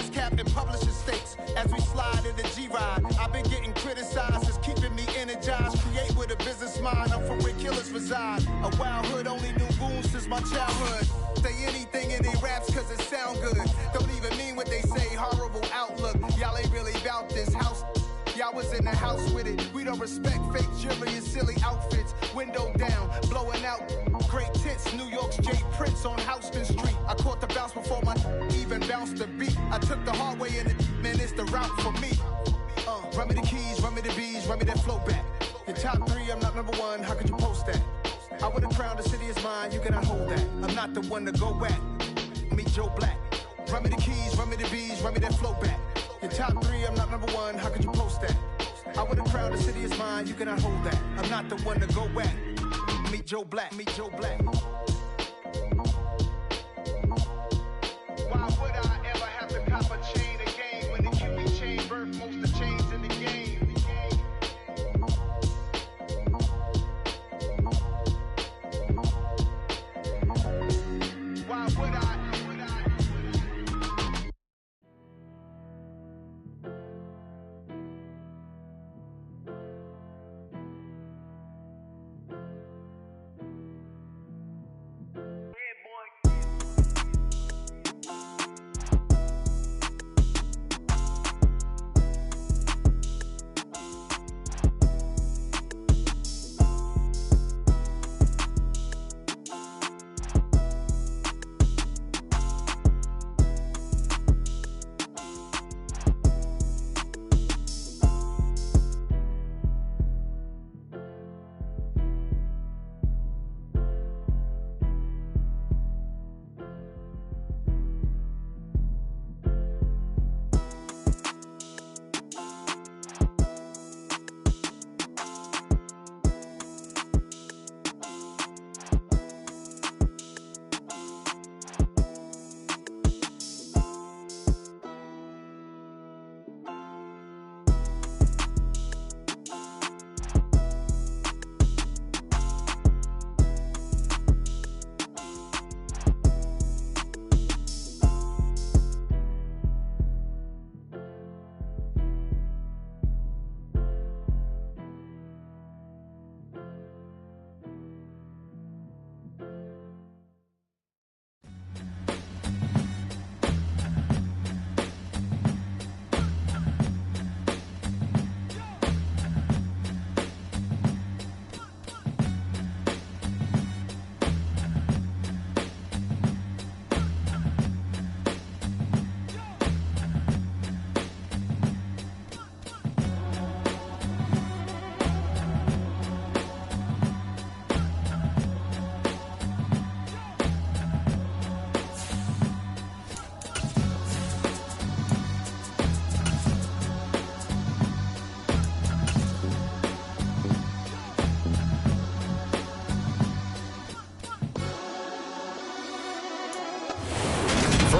price cap and publishing stakes. As we slide in the G-Ride, I've been getting criticized as keeping me energized. Create with a business mind, I'm from where killers reside. A wild hood, only knew goons since my childhood. Say anything in they raps cause it sound good. Don't even mean what they say, horrible outlook. Y'all ain't really about this house. Y'all was in the house with it. We don't respect fake jewelry and silly outfits. Window down, blowing out great tits. New York's Jay Prince on Houston Street. I caught the bounce before my even bounced the beat. I took the hard way in it, man, it's the route for me. Run me the keys, run me the bees, run me that flow back. Your top three, I'm not number one, how could you post that? I would've crowned the city is mine, you cannot hold that. I'm not the one to go back. Meet Joe Black. Run me the keys, run me the bees, run me that flow back. Your top three, I'm not number one, how could you post that? I would've crowned the city is mine, you cannot hold that. I'm not the one to go back. Meet Joe Black, meet Joe Black. Why would I ever have to cop a chain again when the QB chain birthed most of the chains in the game? Why would I?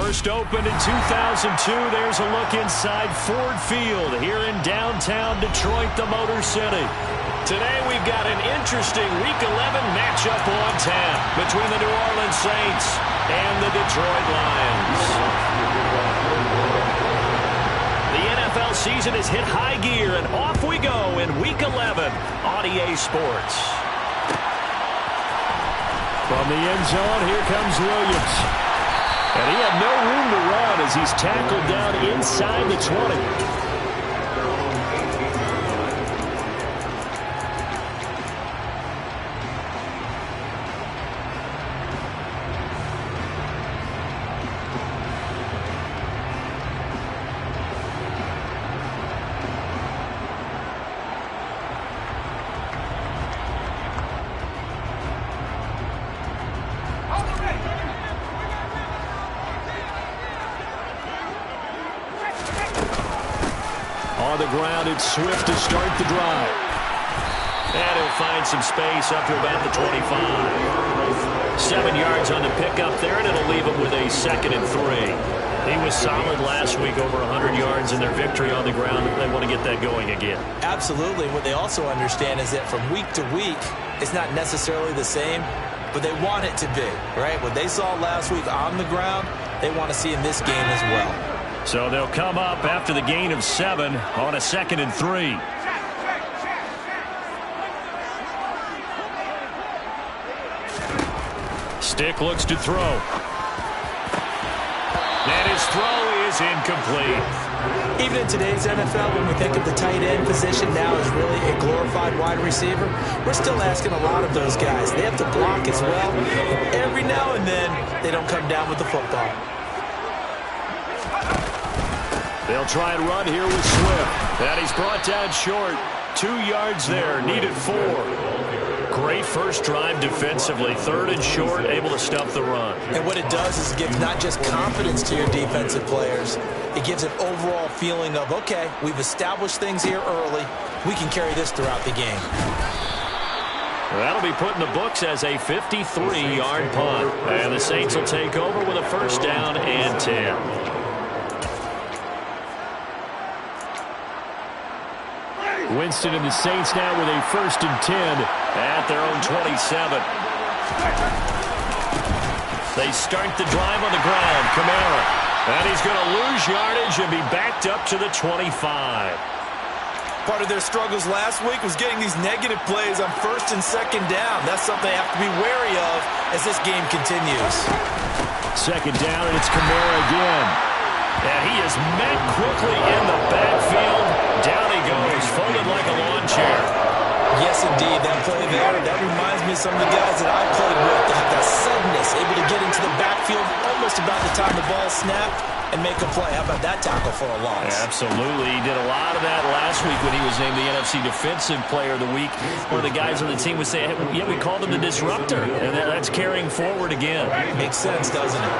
First opened in 2002, there's a look inside Ford Field here in downtown Detroit, the Motor City. Today we've got an interesting Week 11 matchup on tap between the New Orleans Saints and the Detroit Lions. The NFL season has hit high gear, and off we go in Week 11 on EA Sports. From the end zone, here comes Williams. And he had no room to run as he's tackled down inside the 20. On the ground, it's Swift to start the drive. And he'll find some space up to about the 25. 7 yards on the pickup there, and it'll leave him with a 2nd and 3. He was solid last week, over 100 yards in their victory on the ground. They want to get that going again. Absolutely. What they also understand is that from week to week, it's not necessarily the same, but they want it to be, right? What they saw last week on the ground, they want to see in this game as well. So they'll come up after the gain of 7 on a 2nd and 3. Stick looks to throw. And his throw is incomplete. Even in today's NFL, when we think of the tight end position now as really a glorified wide receiver, we're still asking a lot of those guys. They have to block as well. Every now and then, they don't come down with the football. They'll try and run here with Swift. And he's brought down short. 2 yards there, needed 4. Great first drive defensively. 3rd and short, able to stop the run. And what it does is it gives not just confidence to your defensive players, it gives an overall feeling of, okay, we've established things here early. We can carry this throughout the game. That'll be put in the books as a 53-yard punt. And the Saints will take over with a 1st down and 10. Winston and the Saints now with a 1st and 10 at their own 27. They start the drive on the ground. Kamara. And he's going to lose yardage and be backed up to the 25. Part of their struggles last week was getting these negative plays on 1st and 2nd down. That's something they have to be wary of as this game continues. 2nd down, and it's Kamara again. And he is met quickly in the backfield. Down he goes, folded like a lawn chair. Yes, indeed. That play there, that reminds me of some of the guys that I played with. That suddenness, able to get into the backfield almost about the time the ball snapped and make a play. How about that tackle for a loss? Absolutely. He did a lot of that last week when he was named the NFC Defensive Player of the Week. One of the guys on the team would say, yeah, we called him the disruptor. And that's carrying forward again. Makes sense, doesn't it?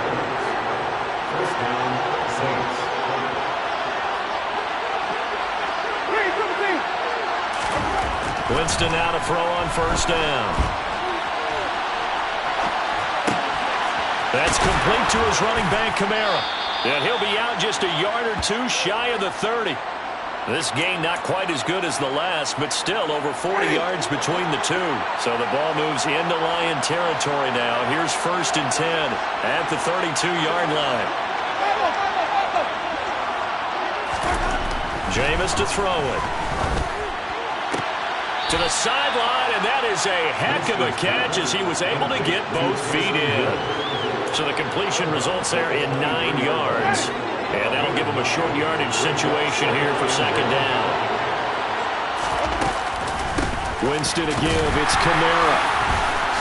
Winston now to throw on 1st down. That's complete to his running back, Kamara. And he'll be out just a yard or 2 shy of the 30. This game not quite as good as the last, but still over 40 yards between the two. So the ball moves into Lion territory now. Here's 1st and 10 at the 32-yard line. Jameis to throw it. To the sideline, and that is a heck of a catch as he was able to get both feet in. So the completion results there in 9 yards. And that'll give him a short yardage situation here for 2nd down. Winston to give. It's Kamara.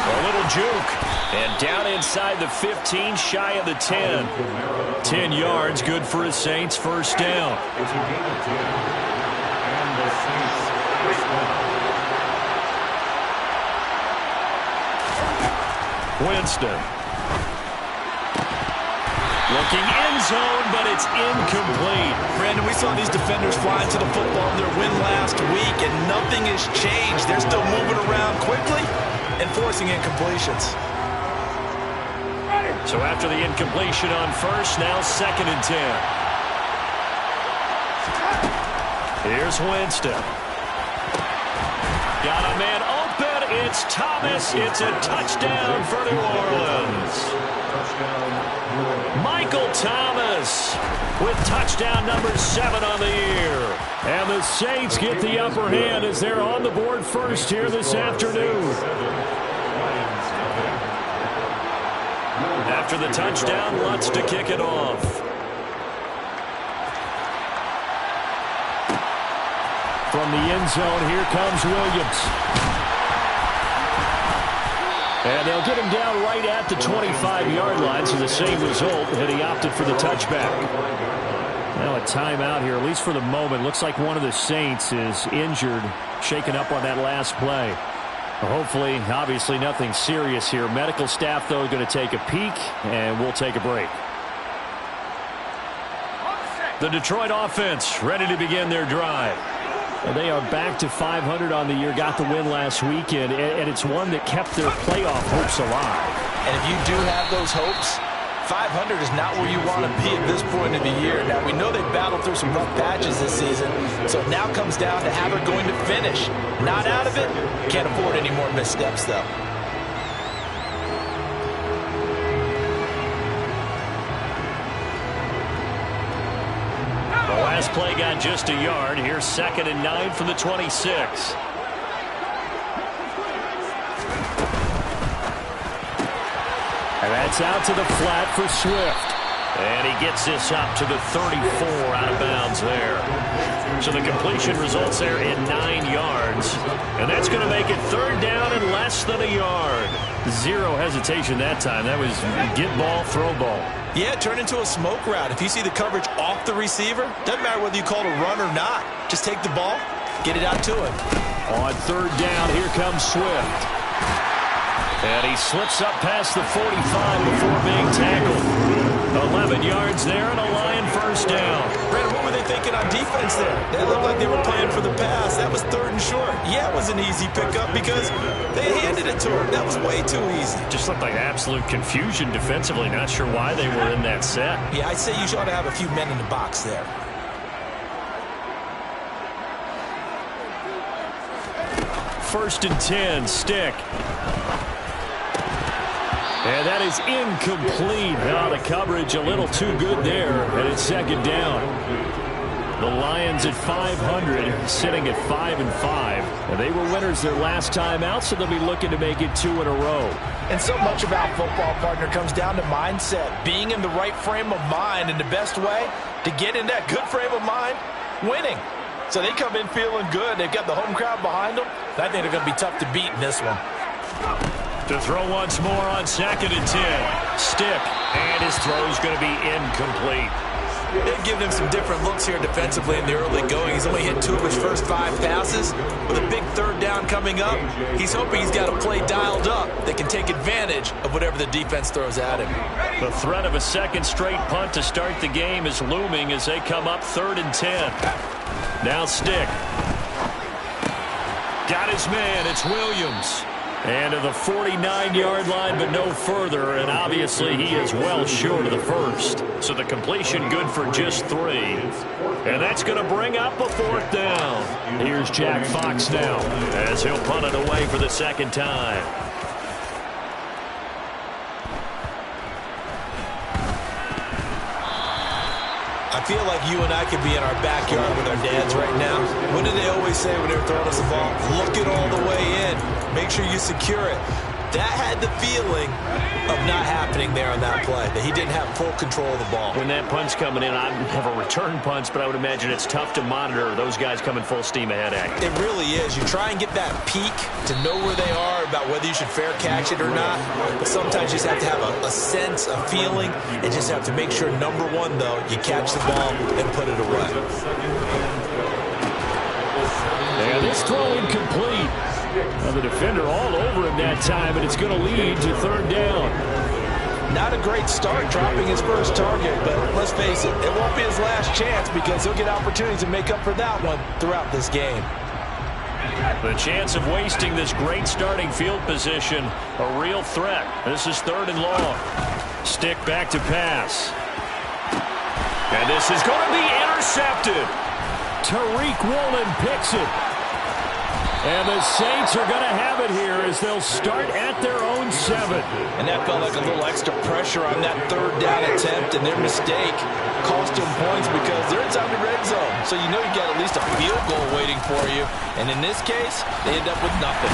A little juke. And down inside the 15, shy of the 10. 10 yards, good for his Saints. 1st down. Winston. Looking end zone, but it's incomplete. Brandon, we saw these defenders flying to the football in their win last week, and nothing has changed. They're still moving around quickly and forcing incompletions. So after the incompletion on 1st, now 2nd and 10. Here's Winston. Got a man open. It's Thomas. It's a touchdown for New Orleans. Michael Thomas with touchdown number 7 on the year. And the Saints get the upper hand as they're on the board first here this afternoon. After the touchdown, Lutz to kick it off. From the end zone, here comes Williams. And they'll get him down right at the 25-yard line, so the same result, and he opted for the touchback. Now a timeout here, at least for the moment. Looks like one of the Saints is injured, shaken up on that last play. Hopefully, obviously nothing serious here. Medical staff, though, going to take a peek, and we'll take a break. The Detroit offense ready to begin their drive. They are back to 500 on the year, got the win last weekend, and it's one that kept their playoff hopes alive. And if you do have those hopes, 500 is not where you want to be at this point of the year. Now, we know they've battled through some rough patches this season, so it now comes down to how they're going to finish. Not out of it, can't afford any more missteps, though. last play got just a yard. Here's 2nd and 9 from the 26. And that's out to the flat for Swift. And he gets this up to the 34 out of bounds there. So the completion results there in 9 yards. And that's going to make it 3rd down and less than a yard. Zero hesitation that time. That was get ball, throw ball. Yeah, turn into a smoke route. If you see the coverage off the receiver, doesn't matter whether you call it a run or not. Just take the ball, get it out to him. On 3rd down, here comes Swift. And he slips up past the 45 before being tackled. 11 yards there and a Lion 1st down. Brandon, what were they thinking on defense there? They looked like they were playing for the pass. That was 3rd and short. Yeah, it was an easy pickup because they handed it to him. That was way too easy. Just looked like absolute confusion defensively. Not sure why they were in that set. Yeah, I'd say you ought to have a few men in the box there. First and 10, Stick. And that is incomplete. Now the coverage a little too good there, and it's 2nd down. The Lions at 500, sitting at 5-5. And they were winners their last time out, so they'll be looking to make it 2 in a row. And so much about football, partner, comes down to mindset. Being in the right frame of mind, and the best way to get in that good frame of mind, winning. So they come in feeling good. They've got the home crowd behind them. I think they're going to be tough to beat in this one. To throw once more on 2nd and 10. Stick, and his throw's going to be incomplete. They've given him some different looks here defensively in the early going. He's only hit 2 of his first 5 passes. With a big 3rd down coming up, he's hoping he's got a play dialed up that can take advantage of whatever the defense throws at him. The threat of a 2nd straight punt to start the game is looming as they come up 3rd and 10. Now Stick. Got his man. It's Williams. And to the 49-yard line, but no further. And obviously, he is well short of the first. So the completion good for just 3. And that's going to bring up a 4th down. Here's Jack Fox now, as he'll punt it away for the 2nd time. I feel like you and I could be in our backyard with our dads right now. What did they always say when they were throwing us the ball? Look it all the way in. Make sure you secure it. That had the feeling of not happening there on that play, that he didn't have full control of the ball. When that punt's coming in, I have a return punch, but I would imagine it's tough to monitor those guys coming full steam ahead at you. It really is. You try and get that peek to know where they are, about whether you should fair catch it or not. But sometimes you just have to have a sense, a feeling, and just have to make sure, number one, though, you catch the ball and put it away. And this throw incomplete. Now the defender all over him that time, and it's going to lead to 3rd down. Not a great start dropping his first target, but let's face it, it won't be his last chance because he'll get opportunities to make up for that one throughout this game. The chance of wasting this great starting field position, a real threat. This is 3rd and long. Stick back to pass. And this is going to be intercepted. Tariq Woolen picks it. And the Saints are going to have it here as they'll start at their own 7. And that felt like a little extra pressure on that 3rd down attempt, and their mistake cost them points because they're inside the red zone. So you know you got at least a field goal waiting for you. And in this case, they end up with nothing.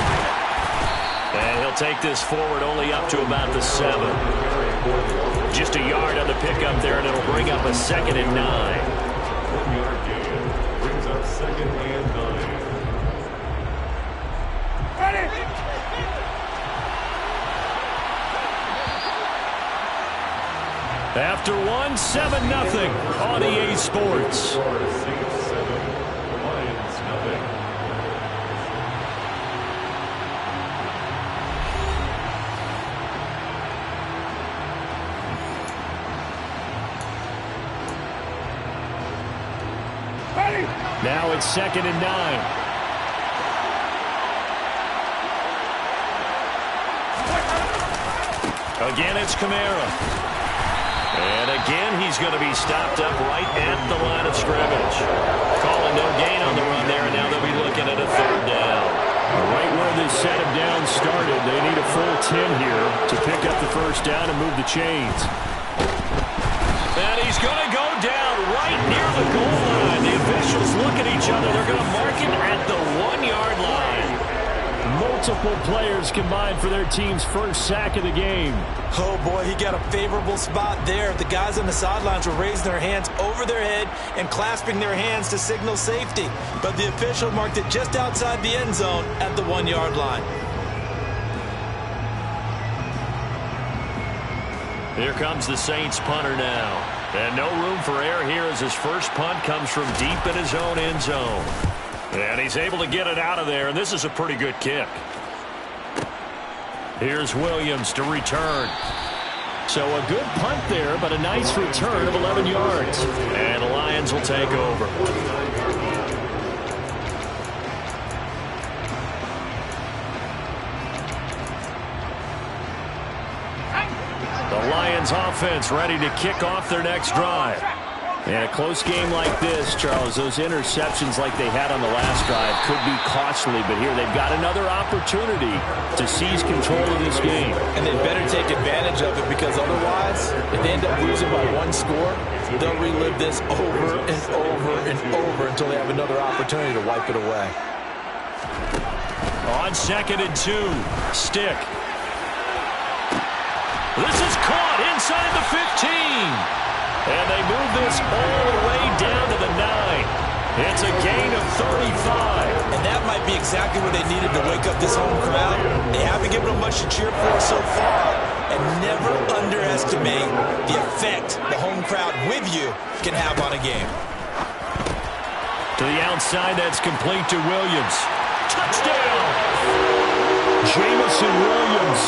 And he'll take this forward only up to about the 7. Just a yard on the pickup there, and it'll bring up a 2nd and 9. Brings up 2nd and 9. After 1, 7-0 on EA Sports. Now it's 2nd and 9. Again, it's Kamara. And again, he's going to be stopped up right at the line of scrimmage. Calling no gain on the run there, and now they'll be looking at a 3rd down. Right where this set of downs started, they need a full 10 here to pick up the 1st down and move the chains. And he's going to go down right near the goal line. going to mark him at the 1-yard line. Multiple players combined for their team's first sack of the game. Oh, boy, he got a favorable spot there. The guys on the sidelines were raising their hands over their head and clasping their hands to signal safety. But the official marked it just outside the end zone at the 1-yard line. Here comes the Saints punter now. And no room for error here as his first punt comes from deep in his own end zone. And he's able to get it out of there, and this is a pretty good kick. Here's Williams to return. So a good punt there, but a nice return of 11 yards. And the Lions will take over. The Lions offense ready to kick off their next drive. And a close game like this, Charles, those interceptions like they had on the last drive could be costly, but here they've got another opportunity to seize control of this game. And they better take advantage of it, because otherwise, if they end up losing by 1 score, they'll relive this over and over and over until they have another opportunity to wipe it away. On 2nd and 2, Stick. This is caught inside the 15. And they move this all the way down to the 9. It's a gain of 35. And that might be exactly what they needed to wake up this home crowd. They haven't given them much to cheer for so far. And never underestimate the effect the home crowd with you can have on a game. To the outside, that's complete to Williams. Touchdown! Jameson Williams.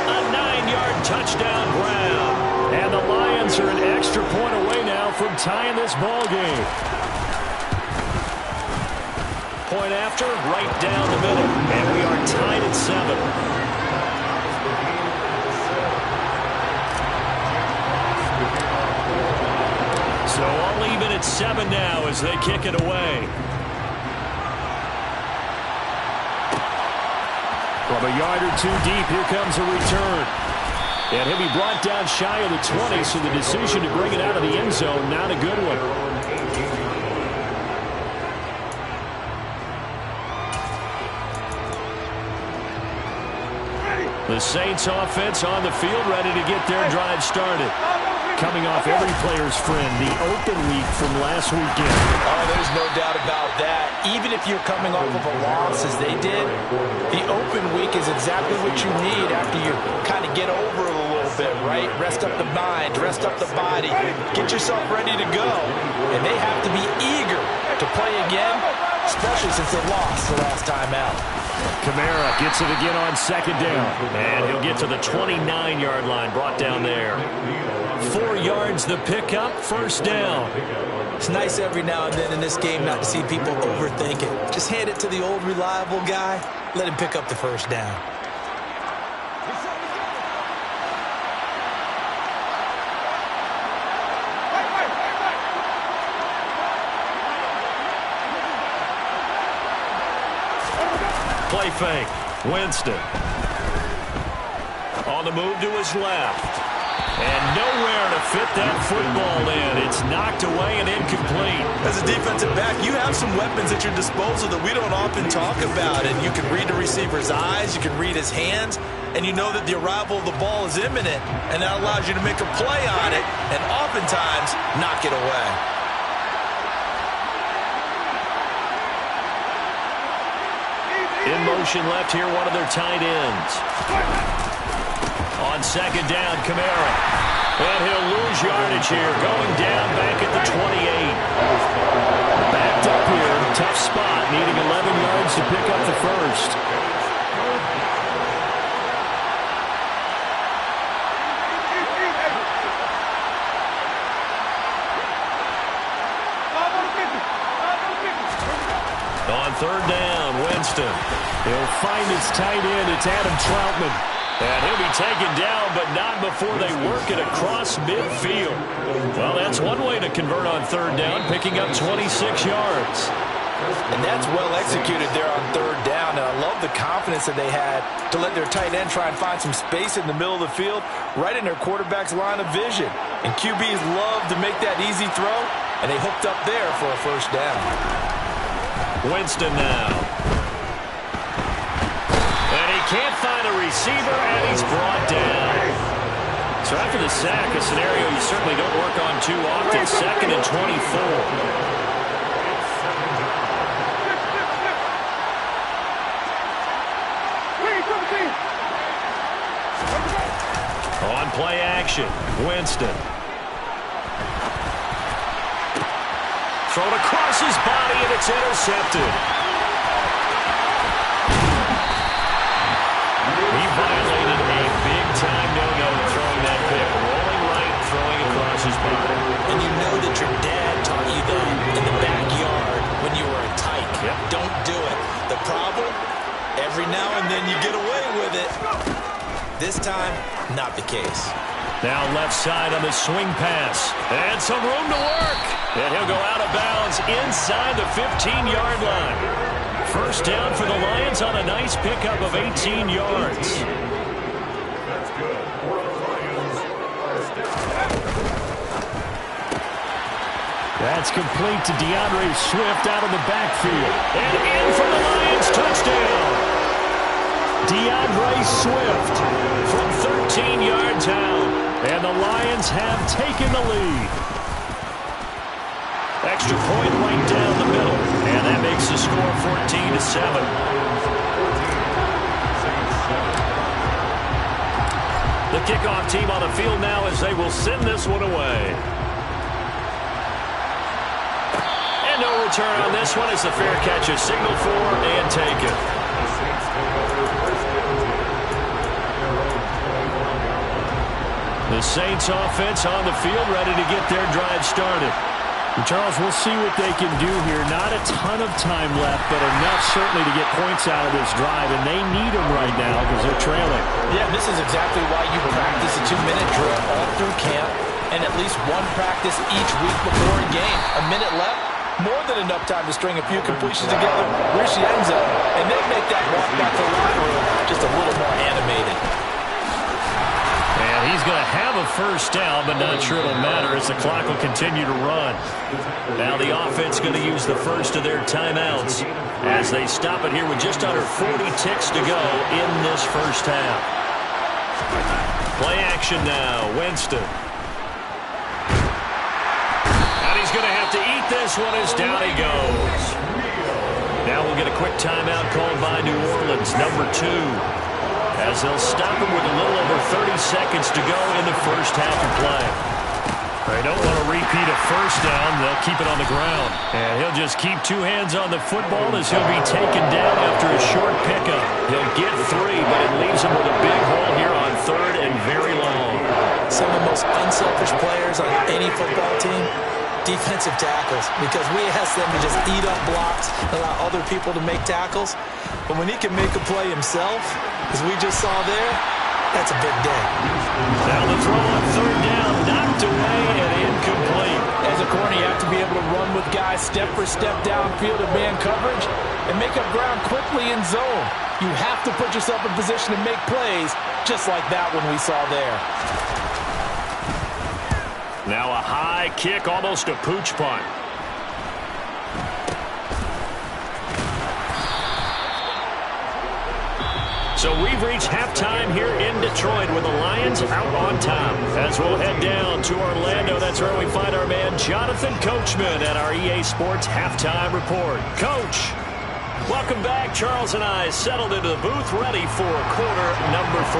A 9-yard touchdown grab. And the Lions are an extra point away now from tying this ball game. Point after, right down the middle. And we are tied at 7. So all even at 7 now as they kick it away. From a yard or 2 deep, here comes a return. And he'll be brought down shy of the 20, so the decision to bring it out of the end zone, not a good one. The Saints offense on the field, ready to get their drive started. Coming off every player's friend, the open week from last weekend. Oh, there's no doubt about that. Even if you're coming off of a loss as they did, the open week is exactly what you need after you kind of get over it a little bit, right? Rest up the mind, rest up the body, get yourself ready to go. And they have to be eager to play again, especially since they lost the last time out. Kamara gets it again on 2nd down. And he'll get to the 29-yard line, brought down there. 4 yards the pickup, 1st down. It's nice every now and then in this game not to see people overthink it. Just hand it to the old reliable guy, let him pick up the 1st down. Play fake. Winston. On the move to his left. And nowhere to fit that football in. It's knocked away and incomplete. As a defensive back, you have some weapons at your disposal that we don't often talk about. And you can read the receiver's eyes, you can read his hands, and you know that the arrival of the ball is imminent. And that allows you to make a play on it and oftentimes knock it away. In motion left here, one of their tight ends. On 2nd down, Kamara. And he'll lose yardage here, going down back at the 28. Backed up here, tough spot, needing 11 yards to pick up the 1st. On 3rd down, Winston. He'll find his tight end. It's Adam Troutman. And he'll be taken down, but not before they work it across midfield. Well, that's one way to convert on 3rd down, picking up 26 yards. And that's well executed there on 3rd down. And I love the confidence that they had to let their tight end try and find some space in the middle of the field, right in their quarterback's line of vision. And QBs love to make that easy throw, and they hooked up there for a 1st down. Winston now. And he can't find a receiver, and he's brought down. So after the sack, a scenario you certainly don't work on too often. 2nd and 24. On play action, Winston. Thrown across his body, and it's intercepted. He violated a big-time no-no throwing that pick. Rolling right, throwing across his body. And you know that your dad taught you that in the backyard when you were a tyke. Yep. Don't do it. The problem? Every now and then you get away with it. This time, not the case. Now left side on the swing pass. And some room to work. And he'll go out of bounds inside the 15-yard line. First down for the Lions on a nice pickup of 18 yards. That's good. For the Lions, first down. That's complete to DeAndre Swift out of the backfield. And in for the Lions, touchdown. DeAndre Swift from 13 yards out. And the Lions have taken the lead. Extra point right down the middle. And that makes the score 14-7. The kickoff team on the field now as they will send this one away. And no return on this one as the fair catch is signaled for and taken. The Saints offense on the field ready to get their drive started. And Charles, we'll see what they can do here. Not a ton of time left, but enough certainly to get points out of this drive, and they need them right now because they're trailing. Yeah, this is exactly why you practice a 2-minute drill all through camp and at least one practice each week before a game. A minute left, more than enough time to string a few completions together, reach the end zone, and then make that walk back to the locker room just a little more animated. And he's going to have a first down, but not sure it'll matter as the clock will continue to run. Now the offense going to use the first of their timeouts as they stop it here with just under 40 ticks to go in this first half. Play action now, Winston. And he's going to have to eat this one as down he goes. Now we'll get a quick timeout called by New Orleans, number 2. As they'll stop him with a little over 30 seconds to go in the first half of play. They don't want to repeat a first down. They'll keep it on the ground. And he'll just keep 2 hands on the football as he'll be taken down after a short pickup. He'll get 3, but it leaves him with a big hole here on 3rd and very long. Some of the most unselfish players on any football team, defensive tackles, because we ask them to just eat up blocks, allow other people to make tackles. But when he can make a play himself, as we just saw there, that's a big day. Now the throw on 3rd down, knocked away and incomplete. As a corner, you have to be able to run with guys step for step downfield in man coverage and make up ground quickly in zone. You have to put yourself in position to make plays, just like that one we saw there. Now a high kick, almost a pooch punt. So we've reached halftime here in Detroit with the Lions out on top. As we'll head down to Orlando, that's where we find our man Jonathan Coachman at our EA Sports Halftime Report. Coach, welcome back. Charles and I settled into the booth ready for quarter number 3.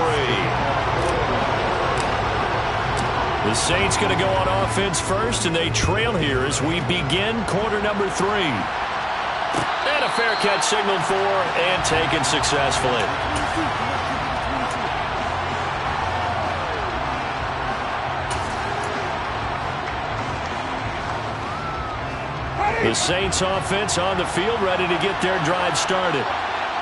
The Saints going to go on offense first, and they trail here as we begin quarter number 3. And a fair catch signaled for and taken successfully. The Saints offense on the field ready to get their drive started.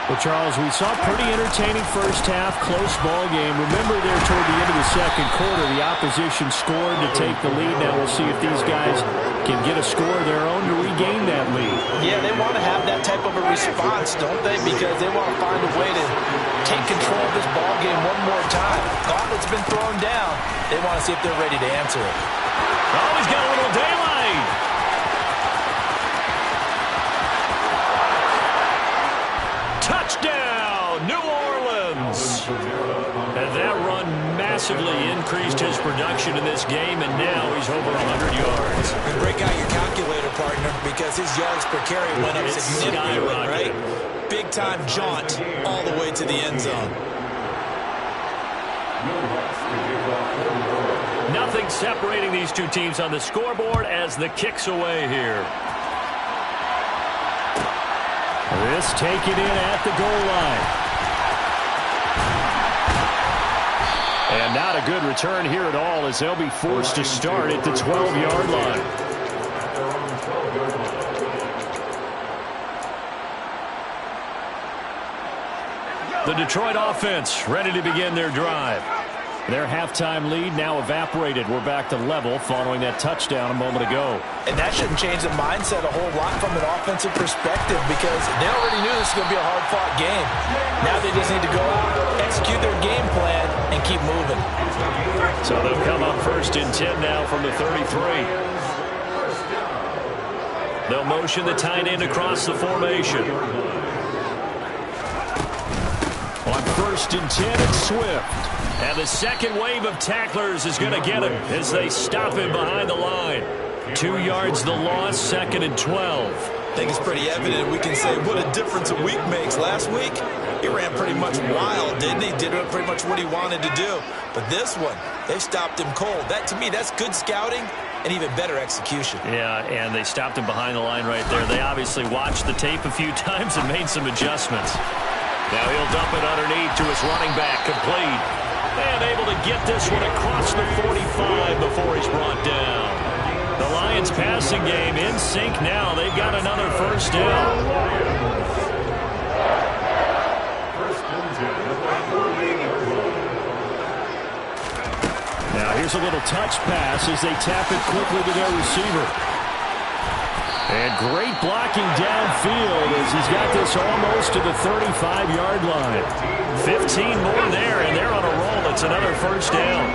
Well, Charles, we saw a pretty entertaining first half, close ball game. Remember there toward the end of the second quarter, the opposition scored to take the lead. Now we'll see if these guys can get a score of their own to regain that lead. Yeah, they want to have that type of a response, don't they? Because they want to find a way to take control of this ball game one more time. Gauntlet's been thrown down. They want to see if they're ready to answer it. Oh, he's got a little daylight. Touchdown, New Orleans! And that run massively increased his production in this game, and now he's over 100 yards. And break out your calculator, partner, because his yards per carry went up significantly, right? Big-time jaunt all the way to the end zone. Nothing separating these two teams on the scoreboard as the kick's away here. This taken in at the goal line. And not a good return here at all as they'll be forced to start at the 12-yard line. The Detroit offense ready to begin their drive. Their halftime lead now evaporated. We're back to level following that touchdown a moment ago. And that shouldn't change the mindset a whole lot from an offensive perspective because they already knew this was going to be a hard-fought game. Now they just need to go out, execute their game plan, and keep moving. So they'll come up 1st and 10 now from the 33. They'll motion the tight end across the formation. On 1st and 10, it's Swift. And the second wave of tacklers is going to get him as they stop him behind the line. 2 yards the loss, 2nd and 12. I think it's pretty evident. We can say what a difference a week makes. Last week, he ran pretty much wild, didn't he? Did pretty much what he wanted to do. But this one, they stopped him cold. That, to me, that's good scouting and even better execution. Yeah, and they stopped him behind the line right there. They obviously watched the tape a few times and made some adjustments. Now he'll dump it underneath to his running back, complete. And able to get this one across the 45 before he's brought down. The Lions passing game in sync now. They've got another first down. Now here's a little touch pass as they tap it quickly to their receiver. And great blocking downfield as he's got this almost to the 35-yard line. 15 more there, and they're on a roll. It's another first down.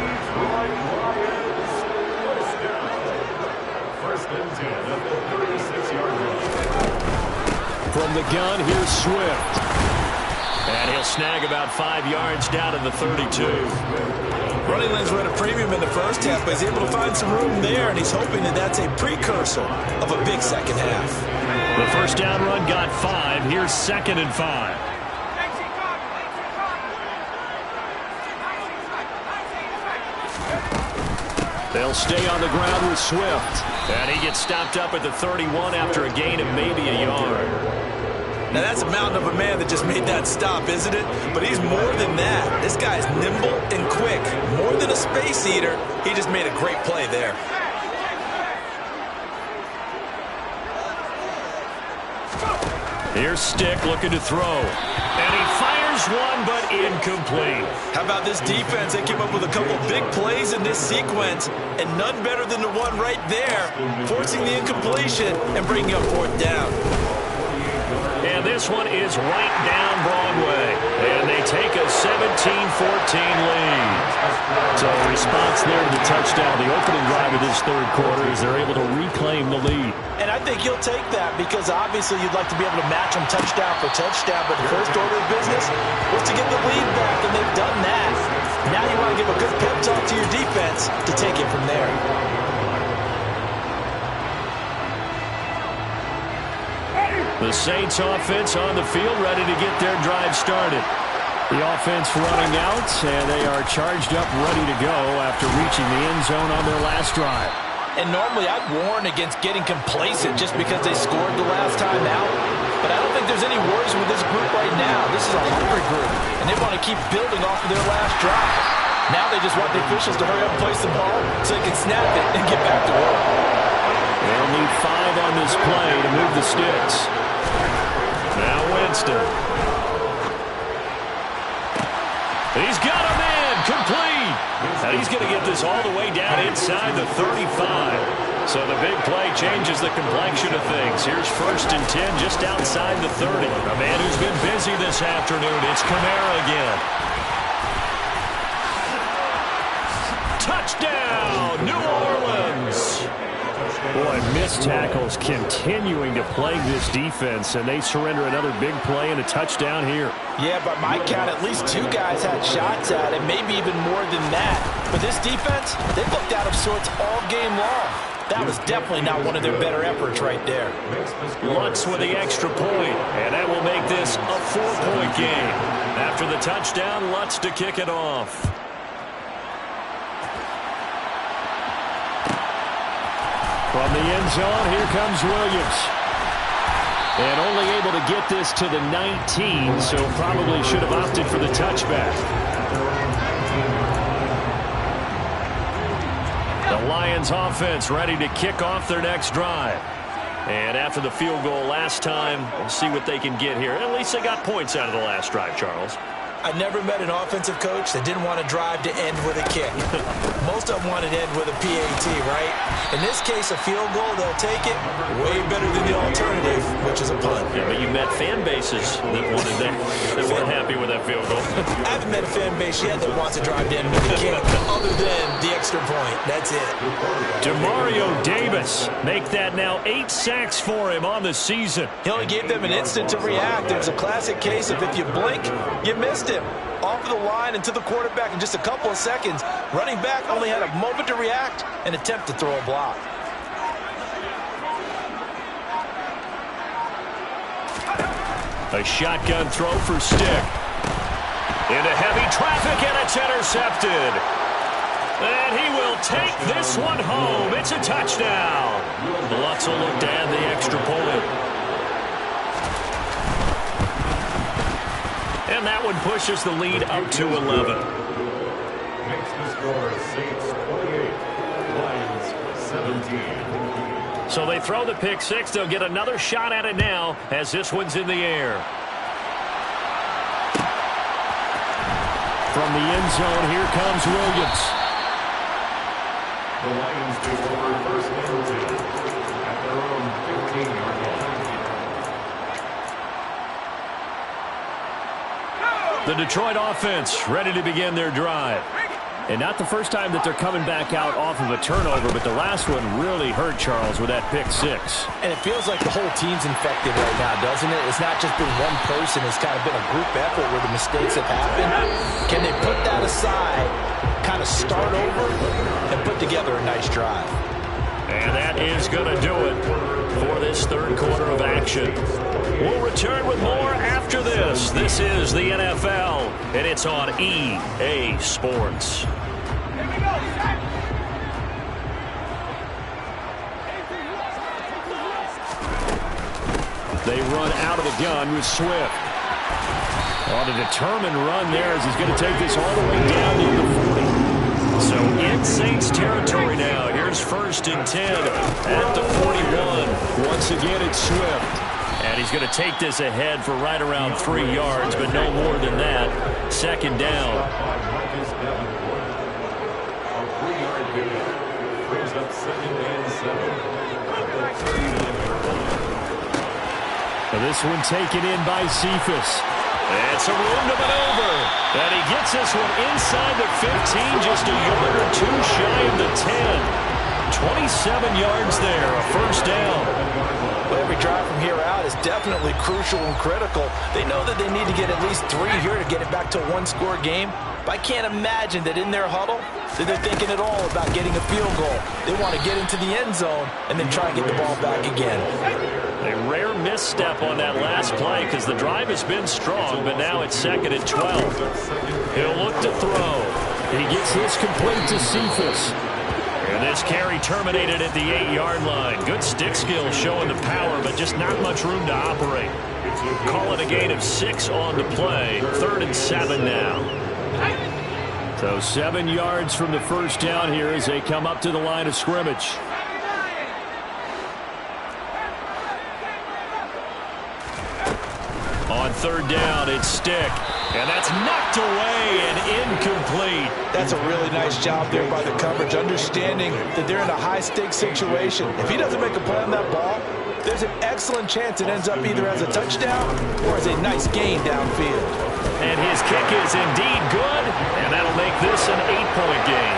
From the gun, here's Swift. And he'll snag about 5 yards down to the 32. Running lanes were at a premium in the first half, but he's able to find some room there, and he's hoping that that's a precursor of a big second half. The first down run got 5. Here's 2nd and 5. They'll stay on the ground with Swift. And he gets stopped up at the 31 after a gain of maybe a yard. Now, that's a mountain of a man that just made that stop, isn't it? But he's more than that. This guy's nimble and quick. More than a space eater, he just made a great play there. Here's Stick looking to throw. And he fires one, but incomplete. How about this defense? They came up with a couple big plays in this sequence, and none better than the one right there, forcing the incompletion and bringing up 4th down. And this one is right down Broadway. And they take a 17-14 lead. So a response there to the touchdown, the opening drive of this third quarter, as they're able to reclaim the lead. And I think you'll take that because obviously you'd like to be able to match them touchdown for touchdown, but the first order of business was to get the lead back, and they've done that. Now you want to give a good pep talk to your defense to take it from there. The Saints offense on the field, ready to get their drive started. The offense running out, and they are charged up, ready to go after reaching the end zone on their last drive. And normally I'd warn against getting complacent just because they scored the last time out. But I don't think there's any worries with this group right now. This is a hungry group, and they want to keep building off of their last drive. Now they just want the officials to hurry up and place the ball so they can snap it and get back to work. They'll need 5 on this play to move the sticks. Now Winston. He's got him in, complete. Now he's going to get this all the way down inside the 35. So the big play changes the complexion of things. Here's 1st and 10 just outside the 30. A man who's been busy this afternoon. It's Kamara again. Touchdown, New Orleans. Boy, missed tackles continuing to plague this defense, and they surrender another big play and a touchdown here. Yeah, by my count, at least 2 guys had shots at it, maybe even more than that. But this defense, they looked out of sorts all game long. That was definitely not one of their better efforts right there. Lutz with the extra point, and that will make this a 4-point game. After the touchdown, Lutz to kick it off. From the end zone, here comes Williams. And only able to get this to the 19, so probably should have opted for the touchback. The Lions offense ready to kick off their next drive. And after the field goal last time, we'll see what they can get here. At least they got points out of the last drive, Charles. I never met an offensive coach that didn't want to drive to end with a kick. Most of them want to end with a PAT, right? In this case, a field goal, they'll take it way better than the alternative, which is a punt. Yeah, but you met fan bases that wanted that, that weren't happy with that field goal. I haven't met a fan base yet that wants to drive to end with a kick, other than the extra point. That's it. Demario Davis, make that now 8 sacks for him on the season. He only gave them an instant to react. It was a classic case of if you blink, you missed him. Off of the line and to the quarterback in just a couple of seconds. Running back only had a moment to react and attempt to throw a block. A shotgun throw for Stick. Into heavy traffic, and it's intercepted. And he will take this one home. It's a touchdown. Lutz will look to add the extra point. And that one pushes the lead up to 11. Makes the score Saints 28, Lions 17. So they throw the pick six. They'll get another shot at it now as this one's in the air. From the end zone, here comes Williams. The Lions take over first and 10 at their own 15-yard line. The Detroit offense ready to begin their drive. And not the first time that they're coming back out off of a turnover, but the last one really hurt Charles with that pick six. And it feels like the whole team's infected right now, doesn't it? It's not just been one person. It's kind of been a group effort where the mistakes have happened. Can they put that aside, kind of start over, and put together a nice drive? And that is going to do it for this third quarter of action. We'll return with more after this. This is the NFL, and it's on EA Sports. They run out of the gun with Swift. On a determined run there as he's going to take this all the way down to the 40. So in Saints territory now. Here's 1st and 10 at the 41. Once again, it's Swift. And he's going to take this ahead for right around 3 yards, but no more than that. 2nd down. A 3-yard gain brings up 2nd and 7. This one taken in by Cephas. It's a room to maneuver. And he gets this one inside the 15, just a yard or two shy of the 10. 27 yards there, a 1st down. Well, every drive from here out is definitely crucial and critical. They know that they need to get at least 3 here to get it back to a one-score game. But I can't imagine that in their huddle that they're thinking at all about getting a field goal. They want to get into the end zone and then try and get the ball back again. A rare misstep on that last play because the drive has been strong, but now it's 2nd and 12. He'll look to throw. He gets this complete to Cephas. And this carry terminated at the 8-yard line. Good stick skills showing the power, but just not much room to operate. Call it a gain of 6 on the play. 3rd and 7 now. So 7 yards from the 1st down here as they come up to the line of scrimmage. On 3rd down, it's Stick. And that's knocked away and incomplete. That's a really nice job there by the coverage, understanding that they're in a high-stakes situation. If he doesn't make a play on that ball, there's an excellent chance it ends up either as a touchdown or as a nice gain downfield. And his kick is indeed good, and that'll make this an 8-point game.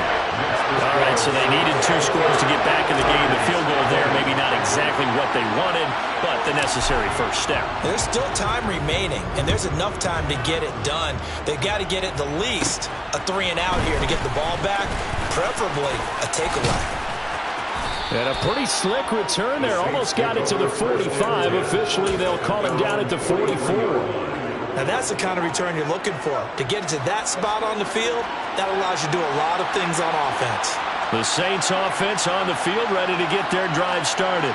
All right, so they needed 2 scores to get back in the game. The field goal there, maybe not exactly what they wanted, but the necessary first step. There's still time remaining, and there's enough time to get it done. They've got to get it the least a 3-and-out here to get the ball back, preferably a takeaway. And a pretty slick return there. Almost got it to the 45. Officially, they'll call him down at the 44. Now, that's the kind of return you're looking for. To get it to that spot on the field, that allows you to do a lot of things on offense. The Saints offense on the field, ready to get their drive started.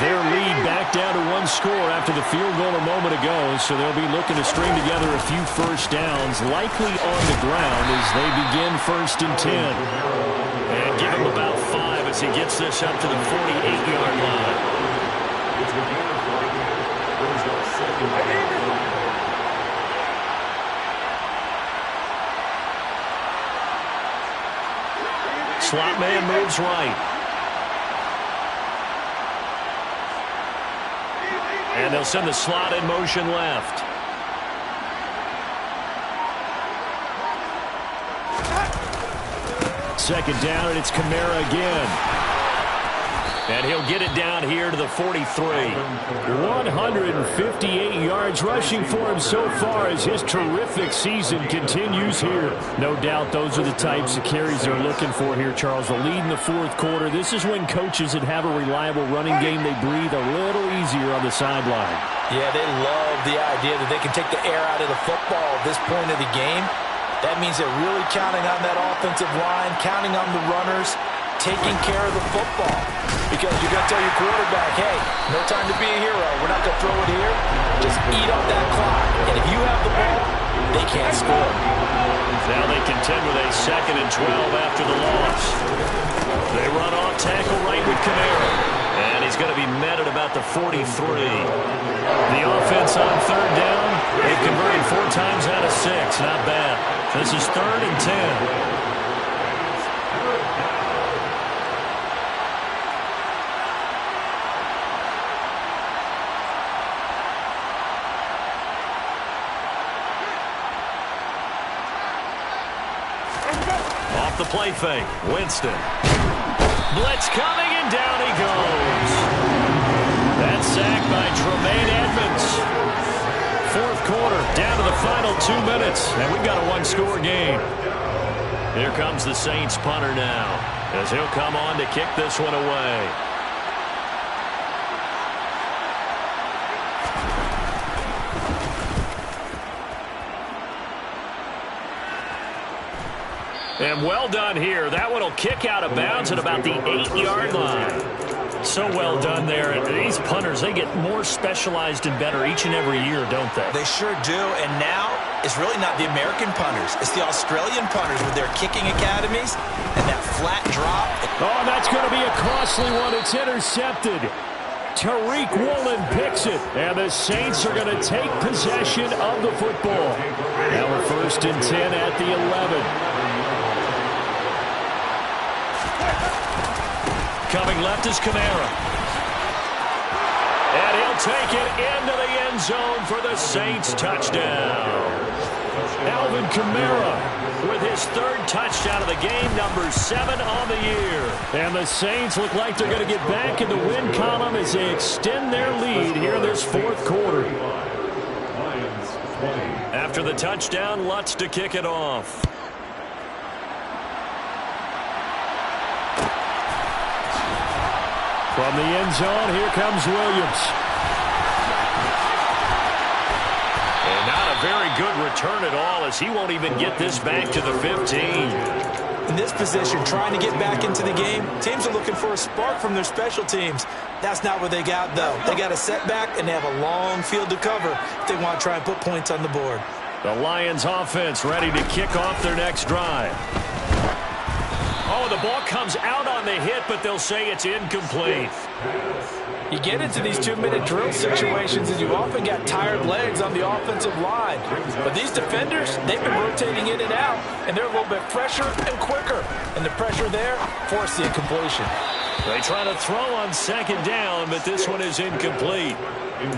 Their lead back down to 1 score after the field goal a moment ago, so they'll be looking to string together a few first downs, likely on the ground as they begin 1st and 10. And give him about 5 as he gets this up to the 48-yard line. Slot man moves right. And they'll send the slot in motion left. Second down, and it's Kamara again. And he'll get it down here to the 43. 158 yards rushing for him so far as his terrific season continues here. No doubt those are the types of carries they're looking for here, Charles. The lead in the 4th quarter. This is when coaches that have a reliable running game, they breathe a little easier on the sideline. Yeah, they love the idea that they can take the air out of the football at this point of the game. That means they're really counting on that offensive line, counting on the runners, taking care of the football. Because you're going to tell your quarterback, hey, no time to be a hero. We're not going to throw it here. Just eat up that clock. And if you have the ball, they can't score. Now they contend with a 2nd and 12 after the loss. They run off tackle right with Kamara. And he's going to be met at about the 43. The offense on 3rd down. They've converted 4 times out of 6. Not bad. This is 3rd and 10. The play fake. Winston. Blitz coming, and down he goes. That's sacked by Tremaine Edmonds. 4th quarter, down to the final 2 minutes, and we've got a 1-score game. Here comes the Saints punter now, as he'll come on to kick this one away. And well done here. That one will kick out of bounds at about the 8-yard line. So well done there. And these punters, they get more specialized and better each and every year, don't they? They sure do. And now it's really not the American punters. It's the Australian punters with their kicking academies and that flat drop. Oh, that's going to be a costly one. It's intercepted. Tariq Woolen picks it. And the Saints are going to take possession of the football. Now we're 1st and 10 at the 11. Coming left is Kamara. And he'll take it into the end zone for the Saints touchdown. Alvin Kamara with his 3rd touchdown of the game, number 7 on the year. And the Saints look like they're going to get back in the win column as they extend their lead here in this 4th quarter. After the touchdown, Lutz to kick it off. From the end zone, here comes Williams. And not a very good return at all, as he won't even get this back to the 15. In this position, trying to get back into the game, teams are looking for a spark from their special teams. That's not what they got, though. They got a setback, and they have a long field to cover if they want to try and put points on the board. The Lions offense ready to kick off their next drive. Oh, the ball comes out on the hit, but they'll say it's incomplete. You get into these 2-minute drill situations, and you often got tired legs on the offensive line. But these defenders, they've been rotating in and out, and they're a little bit fresher and quicker. And the pressure there forced the incompletion. They try to throw on 2nd down, but this one is incomplete.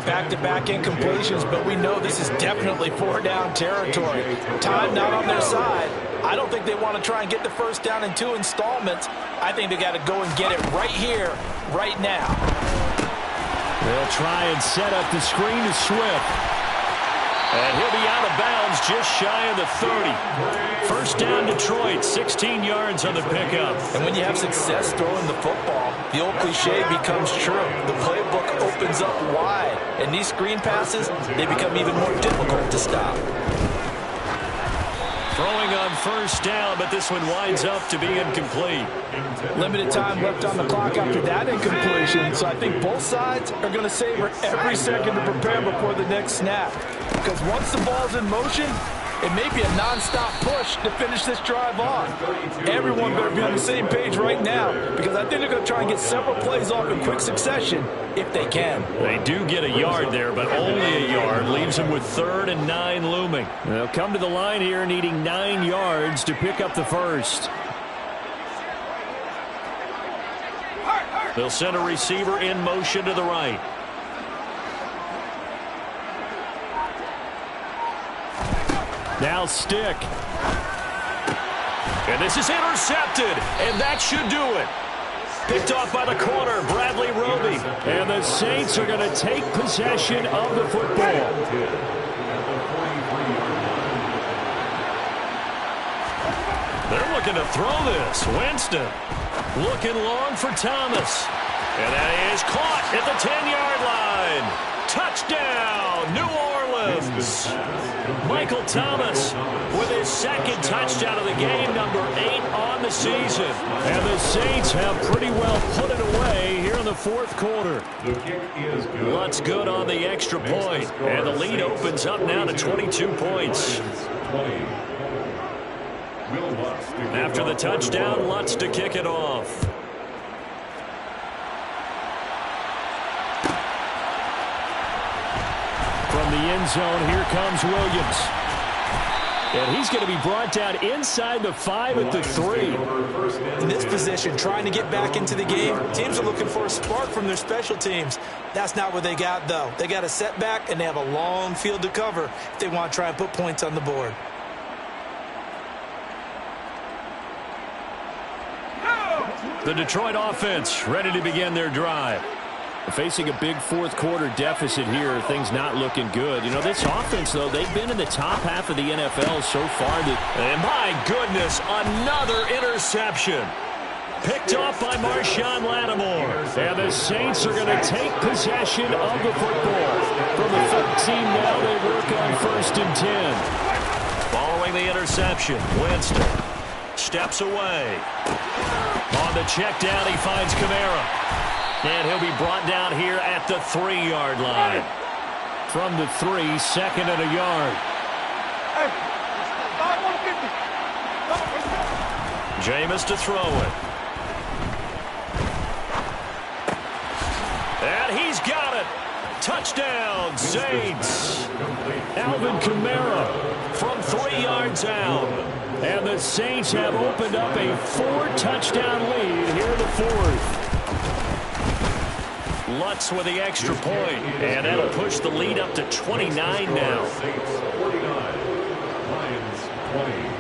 Back-to-back incompletions, but we know this is definitely 4-down territory. Time not on their side. I don't think they want to try and get the first down in 2 installments. I think they got to go and get it right here, right now. They'll try and set up the screen to Swift. And he'll be out of bounds just shy of the 30. First down, Detroit, 16 yards on the pickup. And when you have success throwing the football, the old cliche becomes true. The playbook opens up wide. And these screen passes, they become even more difficult to stop. Throwing on first down, but this one winds up to be incomplete. Limited time left on the clock after that incompletion, so I think both sides are going to savor every second to prepare before the next snap. Because once the ball's in motion, it may be a non-stop push to finish this drive off. Everyone better be on the same page right now, because I think they're going to try and get several plays off in quick succession if they can. They do get a yard there, but only a yard. Leaves them with 3rd and 9 looming. They'll come to the line here needing 9 yards to pick up the first. They'll send a receiver in motion to the right. Now Stick. And this is intercepted, and that should do it. Picked off by the corner, Bradley Roby. And the Saints are going to take possession of the football. They're looking to throw this. Winston looking long for Thomas. And that is caught at the 10-yard line. Touchdown, New Orleans. Michael Thomas with his 2nd touchdown of the game, number 8 on the season. And the Saints have pretty well put it away here in the 4th quarter. The kick is good. Lutz good on the extra point. And the lead opens up now to 22 points. After the touchdown, Lutz to kick it off. From the end zone, here comes Williams. And he's going to be brought down inside the 5 at the 3. In this position, trying to get back into the game, teams are looking for a spark from their special teams. That's not what they got, though. They got a setback, and they have a long field to cover if they want to try and put points on the board. The Detroit offense ready to begin their drive. Facing a big 4th quarter deficit here, things not looking good. You know, this offense, though, they've been in the top half of the NFL so far. And my goodness, another interception. Picked off by Marshawn Lattimore. And the Saints are going to take possession of the football. From the 13 now, they work on 1st and 10. Following the interception, Winston steps away. On the check down, he finds Kamara. And he'll be brought down here at the 3-yard line. From the 3, 2nd and a yard. Jameis to throw it. And he's got it. Touchdown, Saints. Alvin Kamara from 3 yards out. And the Saints have opened up a 4-touchdown lead here in the 4th. Lutz with the extra point, and that'll push the lead up to 29 now.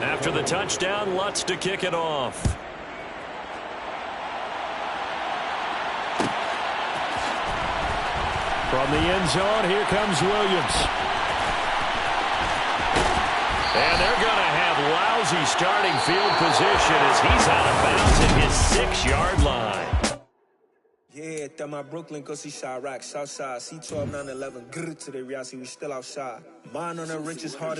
After the touchdown, Lutz to kick it off. From the end zone, here comes Williams. And they're going to have lousy starting field position as he's out of bounds at his 6-yard line. Yeah, that my Brooklyn, go see Chirac, Southside, C12, 911, grrr to the reality, we still outside. Mine on the richest, hardest.